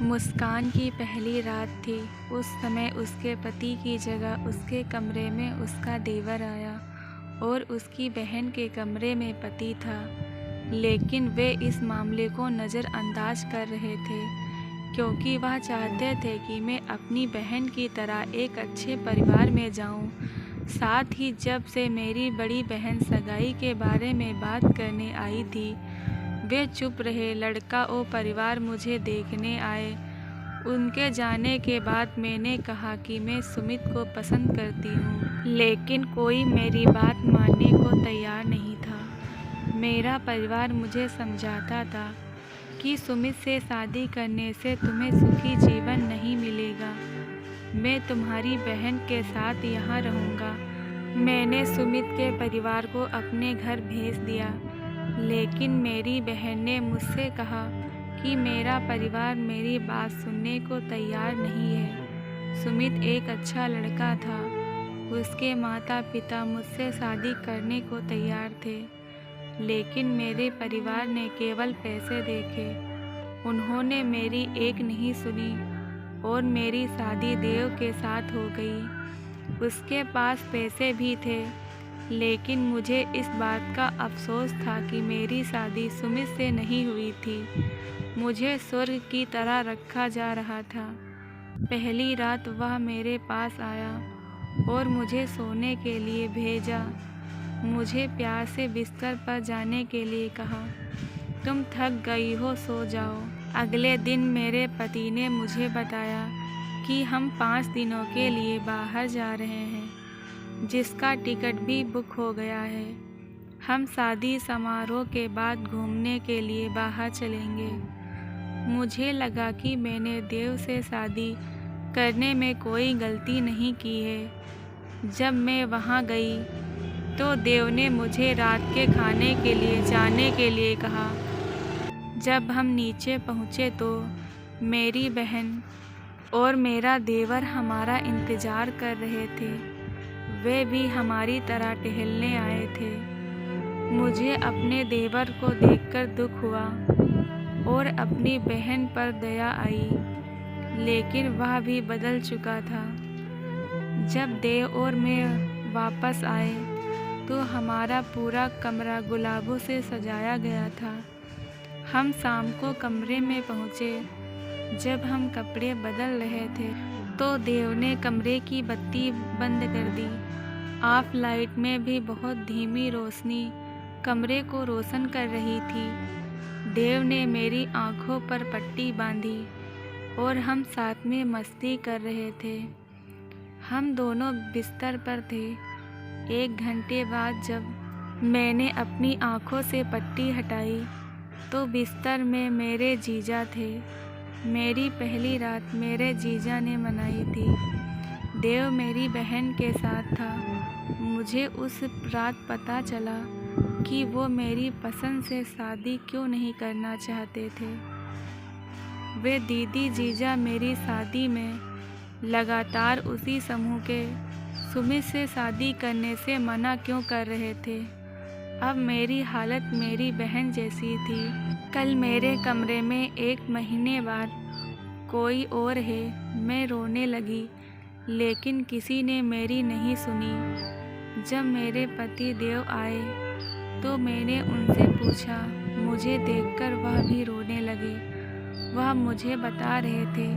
मुस्कान की पहली रात थी। उस समय उसके पति की जगह उसके कमरे में उसका देवर आया और उसकी बहन के कमरे में पति था, लेकिन वे इस मामले को नज़रअंदाज कर रहे थे क्योंकि वह चाहते थे कि मैं अपनी बहन की तरह एक अच्छे परिवार में जाऊं। साथ ही जब से मेरी बड़ी बहन सगाई के बारे में बात करने आई थी, वे चुप रहे। लड़का और परिवार मुझे देखने आए। उनके जाने के बाद मैंने कहा कि मैं सुमित को पसंद करती हूँ, लेकिन कोई मेरी बात मानने को तैयार नहीं था। मेरा परिवार मुझे समझाता था कि सुमित से शादी करने से तुम्हें सुखी जीवन नहीं मिलेगा। मैं तुम्हारी बहन के साथ यहाँ रहूँगा। मैंने सुमित के परिवार को अपने घर भेज दिया, लेकिन मेरी बहन ने मुझसे कहा कि मेरा परिवार मेरी बात सुनने को तैयार नहीं है। सुमित एक अच्छा लड़का था। उसके माता पिता मुझसे शादी करने को तैयार थे, लेकिन मेरे परिवार ने केवल पैसे देखे। उन्होंने मेरी एक नहीं सुनी और मेरी शादी देव के साथ हो गई। उसके पास पैसे भी थे, लेकिन मुझे इस बात का अफसोस था कि मेरी शादी सुमित से नहीं हुई थी। मुझे स्वर्ग की तरह रखा जा रहा था। पहली रात वह मेरे पास आया और मुझे सोने के लिए भेजा। मुझे प्यार से बिस्तर पर जाने के लिए कहा, तुम थक गई हो, सो जाओ। अगले दिन मेरे पति ने मुझे बताया कि हम 5 दिनों के लिए बाहर जा रहे हैं, जिसका टिकट भी बुक हो गया है। हम शादी समारोह के बाद घूमने के लिए बाहर चलेंगे। मुझे लगा कि मैंने देव से शादी करने में कोई गलती नहीं की है। जब मैं वहां गई तो देव ने मुझे रात के खाने के लिए जाने के लिए कहा। जब हम नीचे पहुंचे तो मेरी बहन और मेरा देवर हमारा इंतज़ार कर रहे थे। वे भी हमारी तरह टहलने आए थे। मुझे अपने देवर को देखकर दुख हुआ और अपनी बहन पर दया आई, लेकिन वह भी बदल चुका था। जब देव और मैं वापस आए तो हमारा पूरा कमरा गुलाबों से सजाया गया था। हम शाम को कमरे में पहुँचे। जब हम कपड़े बदल रहे थे तो देव ने कमरे की बत्ती बंद कर दी। ऑफ लाइट में भी बहुत धीमी रोशनी कमरे को रोशन कर रही थी। देव ने मेरी आंखों पर पट्टी बांधी और हम साथ में मस्ती कर रहे थे। हम दोनों बिस्तर पर थे। 1 घंटे बाद जब मैंने अपनी आंखों से पट्टी हटाई तो बिस्तर में मेरे जीजा थे। मेरी पहली रात मेरे जीजा ने मनाई थी। देव मेरी बहन के साथ था। मुझे उस रात पता चला कि वो मेरी पसंद से शादी क्यों नहीं करना चाहते थे। वे दीदी जीजा मेरी शादी में लगातार उसी समूह के सुमित से शादी करने से मना क्यों कर रहे थे। अब मेरी हालत मेरी बहन जैसी थी। कल मेरे कमरे में 1 महीने बाद कोई और है। मैं रोने लगी, लेकिन किसी ने मेरी नहीं सुनी। जब मेरे पति देव आए तो मैंने उनसे पूछा। मुझे देखकर वह भी रोने लगे। वह मुझे बता रहे थे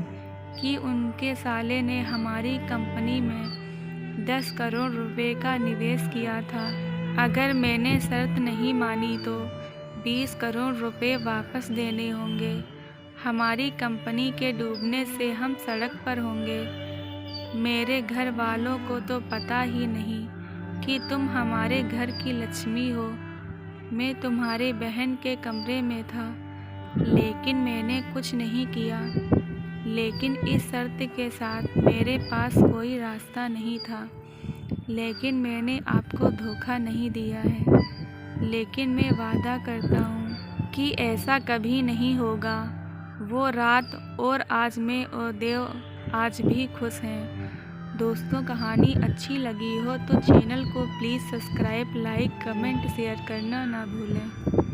कि उनके साले ने हमारी कंपनी में 10 करोड़ रुपए का निवेश किया था। अगर मैंने शर्त नहीं मानी तो 20 करोड़ रुपए वापस देने होंगे। हमारी कंपनी के डूबने से हम सड़क पर होंगे। मेरे घर वालों को तो पता ही नहीं कि तुम हमारे घर की लक्ष्मी हो। मैं तुम्हारे बहन के कमरे में था, लेकिन मैंने कुछ नहीं किया। लेकिन इस शर्त के साथ मेरे पास कोई रास्ता नहीं था। लेकिन मैंने आपको धोखा नहीं दिया है। लेकिन मैं वादा करता हूँ कि ऐसा कभी नहीं होगा। वो रात और आज मैं और देव आज भी खुश हैं। दोस्तों, कहानी अच्छी लगी हो तो चैनल को please subscribe, like, comment, share करना ना भूलें।